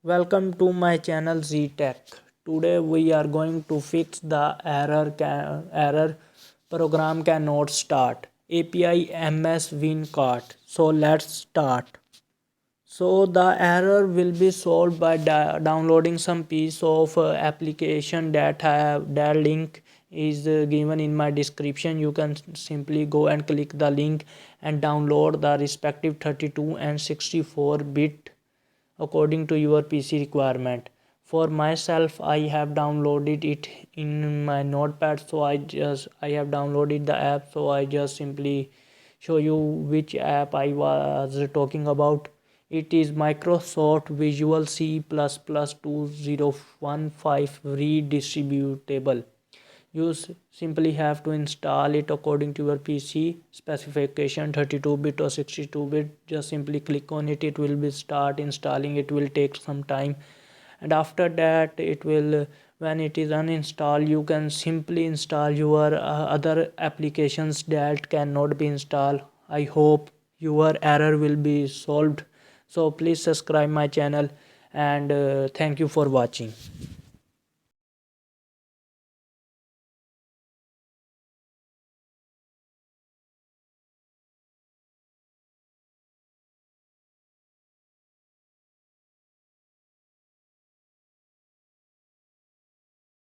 Welcome to my channel Z Tech. Today we are going to fix the error program cannot start api-ms-win-crt. So let's start. So the error will be solved by downloading some piece of application that link is given in my description. You can simply go and click the link and download the respective 32 and 64 bit according to your PC requirement. For myself, I have downloaded it in my notepad, so I have downloaded the app. So I just simply show you which app I was talking about. It is Microsoft Visual C++ 2015 redistributable. You simply have to install it according to your PC specification, 32-bit or 62-bit. Just simply click on it. It will be start installing. It will take some time, and after that it will, when it is uninstalled, you can simply install your other applications that cannot be installed. I hope your error will be solved. So please subscribe my channel, and thank you for watching.